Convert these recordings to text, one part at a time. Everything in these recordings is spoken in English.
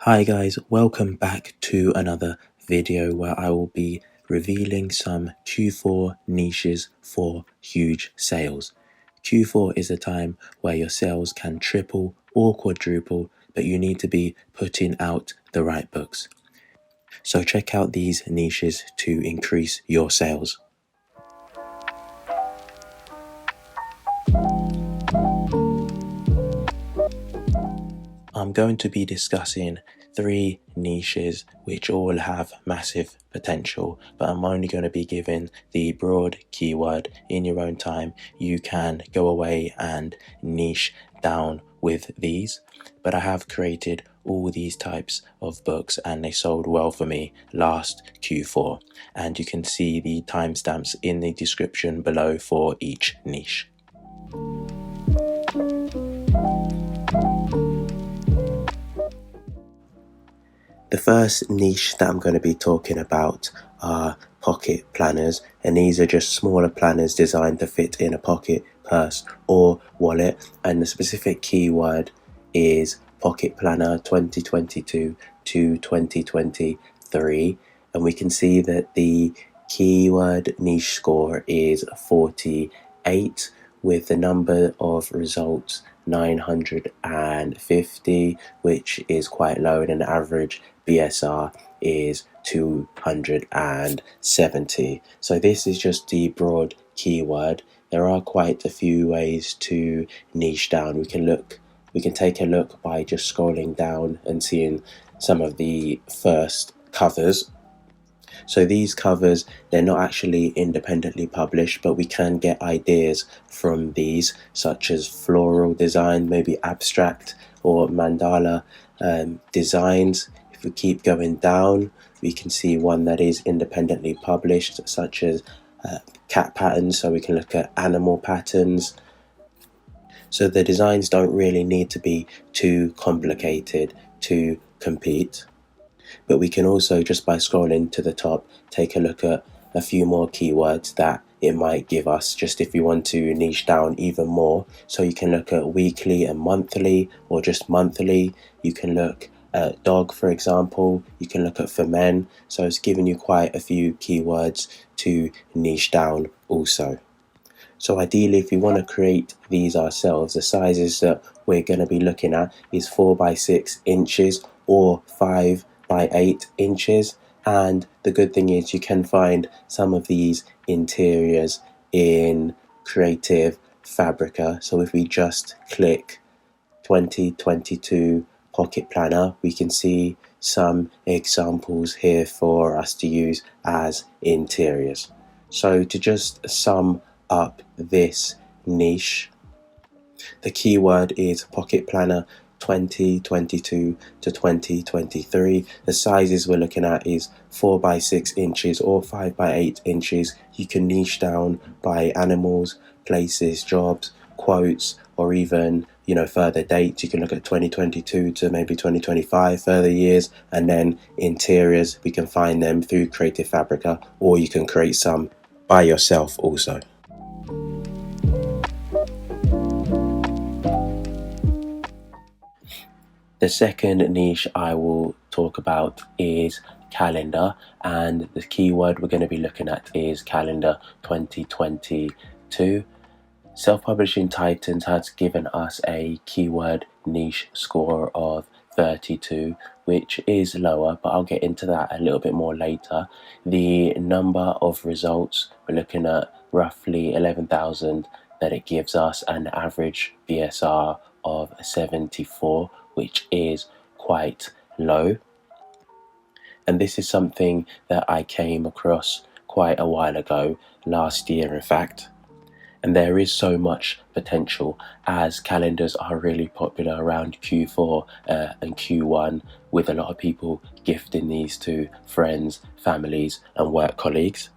Hi guys, welcome back to another video where I will be revealing some Q4 niches for huge sales. Q4 is a time where your sales can triple or quadruple, but you need to be putting out the right books. So check out these niches to increase your sales. I'm going to be discussing 3 niches which all have massive potential, but I'm only going to be giving the broad keyword. In your own time, you can go away and niche down with these, but I have created all these types of books and they sold well for me last Q4, and you can see the timestamps in the description below for each niche. The first niche that I'm going to be talking about are pocket planners, and these are just smaller planners designed to fit in a pocket, purse or wallet, and the specific keyword is pocket planner 2022 to 2023, and we can see that the keyword niche score is 48 with the number of results 950, which is quite low, and an average BSR is 270. So this is just the broad keyword. There are quite a few ways to niche down. We can take a look by just scrolling down and seeing some of the first covers. So these covers, they're not actually independently published, but we can get ideas from these, such as floral design, maybe abstract or mandala designs. If we keep going down, we can see one that is independently published, such as cat patterns, so we can look at animal patterns. So the designs don't really need to be too complicated to compete. But we can also, just by scrolling to the top, take a look at a few more keywords that it might give us, just if we want to niche down even more. So you can look at weekly and monthly, or just monthly. You can look at dog, for example. You can look at for men. So it's giving you quite a few keywords to niche down also. So ideally, if we want to create these ourselves, the sizes that we're going to be looking at is 4 by 6 inches or 5 by 8 inches. And the good thing is you can find some of these interiors in Creativefabrica. So if we just click 2022 pocket planner, we can see some examples here for us to use as interiors. So to just sum up this niche, the keyword is pocket planner 2022 to 2023. The sizes we're looking at is 4 by 6 inches or 5 by 8 inches. You can niche down by animals, places, jobs, quotes, or even further dates. You can look at 2022 to maybe 2025, further years, and then interiors, we can find them through Creativefabrica, or you can create some by yourself also. The second niche I will talk about is calendar, and the keyword we're going to be looking at is calendar 2022. Self-Publishing Titans has given us a keyword niche score of 32, which is lower, but I'll get into that a little bit more later. The number of results, we're looking at roughly 11,000 that it gives us, an average BSR of 74, which is quite low. And this is something that I came across quite a while ago, last year in fact. And there is so much potential, as calendars are really popular around Q4 and Q1, with a lot of people gifting these to friends, families and work colleagues.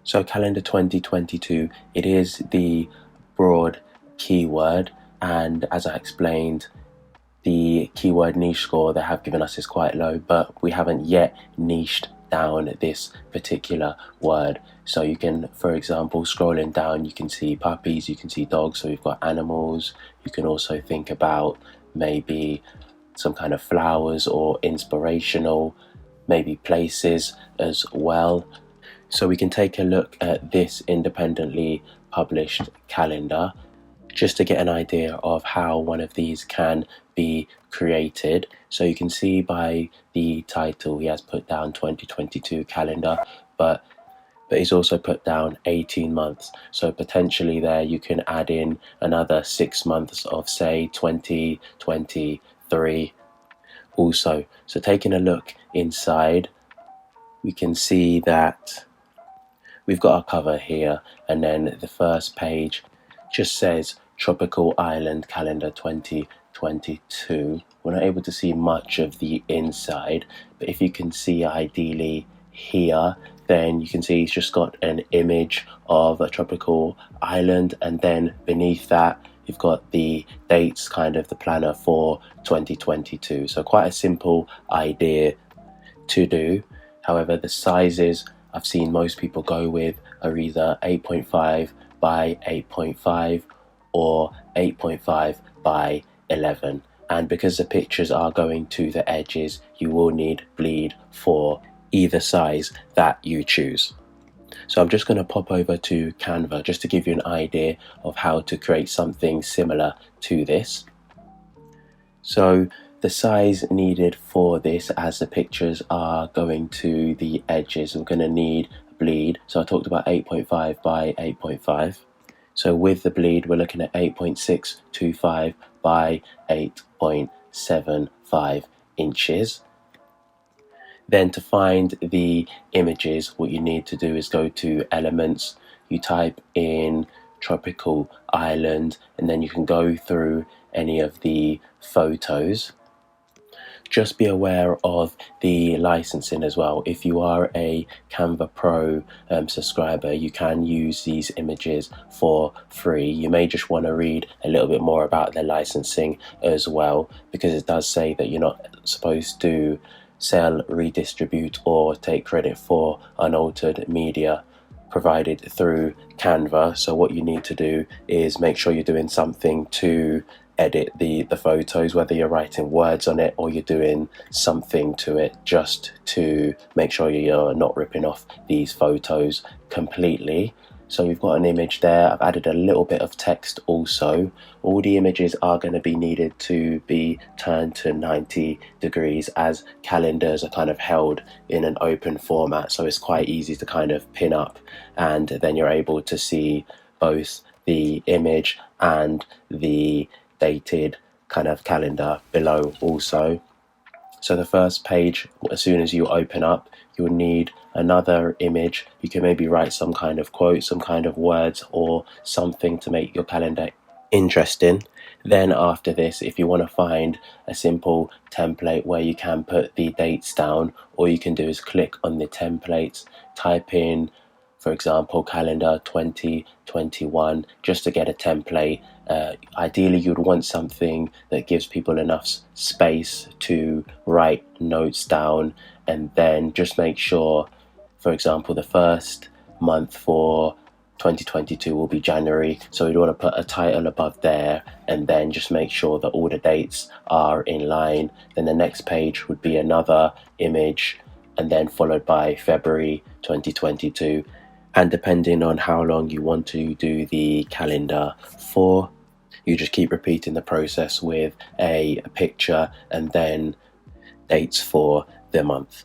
So calendar 2022, it is the broad keyword, and as I explained, the keyword niche score they have given us is quite low, but we haven't yet niched down this particular word. So you can, for example, scrolling down, you can see puppies, you can see dogs, so we've got animals. You can also think about maybe some kind of flowers or inspirational, maybe places as well. So we can take a look at this independently published calendar just to get an idea of how one of these can be created. So you can see by the title he has put down 2022 calendar, but he's also put down 18 months. So potentially there you can add in another 6 months of, say, 2023 also. So taking a look inside, we can see that we've got our cover here, and then the first page just says Tropical Island Calendar 2022. We're not able to see much of the inside, but if you can see ideally here, then you can see it's just got an image of a tropical island, and then beneath that you've got the dates, kind of the planner for 2022. So quite a simple idea to do. However, the sizes I've seen most people go with are either 8.5 by 8.5 or 8.5 by 11. And because the pictures are going to the edges, you will need bleed for either size that you choose. So I'm just going to pop over to Canva just to give you an idea of how to create something similar to this. So the size needed for this, as the pictures are going to the edges, we're going to need bleed. So I talked about 8.5 by 8.5. So with the bleed, we're looking at 8.625 by 8.75 inches. Then to find the images, what you need to do is go to Elements, you type in Tropical Island, and then you can go through any of the photos. Just be aware of the licensing as well. If you are a Canva Pro subscriber, you can use these images for free. You may just want to read a little bit more about the licensing as well, because it does say that you're not supposed to sell, redistribute, or take credit for unaltered media provided through Canva. So what you need to do is make sure you're doing something to edit the photos, whether you're writing words on it or you're doing something to it, just to make sure you're not ripping off these photos completely. So we've got an image there. I've added a little bit of text also. All the images are going to be needed to be turned to 90 degrees, as calendars are kind of held in an open format, so it's quite easy to kind of pin up, and then you're able to see both the image and the dated kind of calendar below also. So the first page, as soon as you open up, you'll need another image. You can maybe write some kind of quote, some kind of words, or something to make your calendar interesting. Then after this, if you want to find a simple template where you can put the dates down, all you can do is click on the templates, type in, for example, calendar 2021, just to get a template. Ideally, you'd want something that gives people enough space to write notes down, and then just make sure, for example, the first month for 2022 will be January, so we'd want to put a title above there, and then just make sure that all the dates are in line. Then the next page would be another image, and then followed by February 2022. And depending on how long you want to do the calendar for, you just keep repeating the process with a picture and then dates for the month.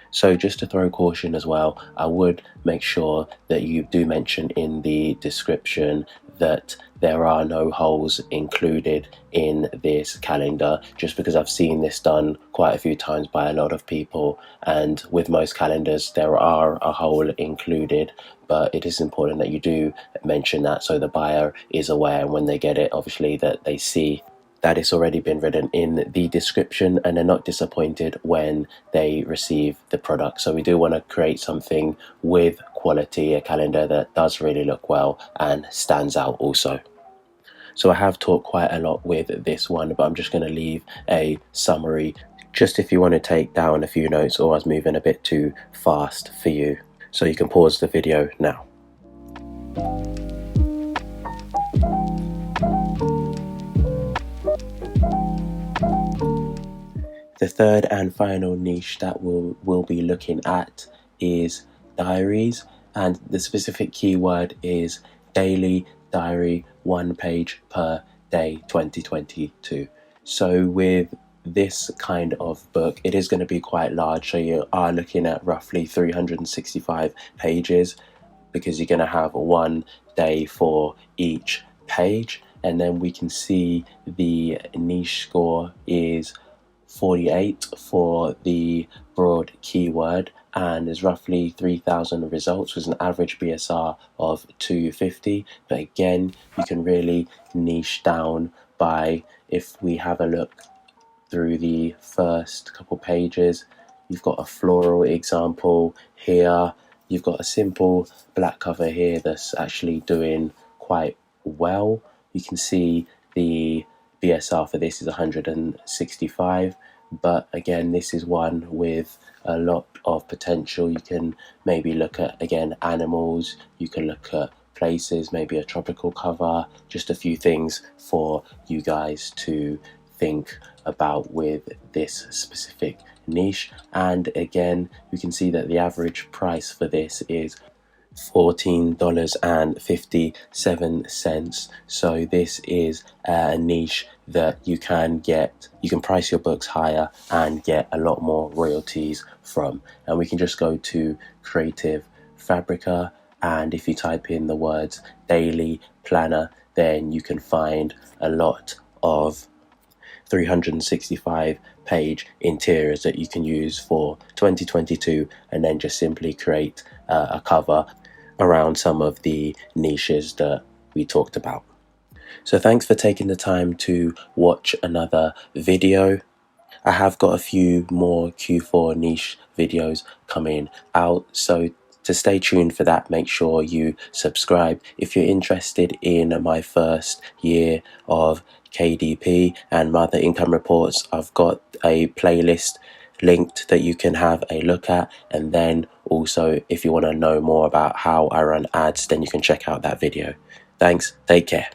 So just to throw caution as well, I would make sure that you do mention in the description that there are no holes included in this calendar, just because I've seen this done quite a few times by a lot of people, and with most calendars there are a hole included, but it is important that you do mention that so the buyer is aware, and when they get it, obviously, that they see that it's already been written in the description, and they're not disappointed when they receive the product. So we do want to create something with quality, a calendar that does really look well and stands out also. So I have talked quite a lot with this one, but I'm just going to leave a summary just if you want to take down a few notes, or I was moving a bit too fast for you. So you can pause the video now. The third and final niche that we'll be looking at is diaries, and the specific keyword is daily diary, 1 page per day 2022. So with this kind of book, it is going to be quite large, so you are looking at roughly 365 pages, because you're going to have one day for each page. And then we can see the niche score is 48 for the broad keyword, and there's roughly 3,000 results with an average BSR of 250. But again, you can really niche down by, if we have a look through the first couple pages, you've got a floral example here, you've got a simple black cover here that's actually doing quite well. You can see the BSR for this is 165, but again, this is one with a lot of potential. You can maybe look at, again, animals, you can look at places, maybe a tropical cover, just a few things for you guys to think about with this specific niche. And again, we can see that the average price for this is $14.57. So this is a niche that you can price your books higher and get a lot more royalties from. And we can just go to Creativefabrica, and if you type in the words daily planner, then you can find a lot of 365 page interiors that you can use for 2022, and then just simply create a cover around some of the niches that we talked about. So thanks for taking the time to watch another video. I have got a few more Q4 niche videos coming out, so to stay tuned for that, make sure you subscribe. If you're interested in my first year of KDP and my other income reports, I've got a playlist linked that you can have a look at. And then also, if you want to know more about how I run ads, then you can check out that video. Thanks, take care.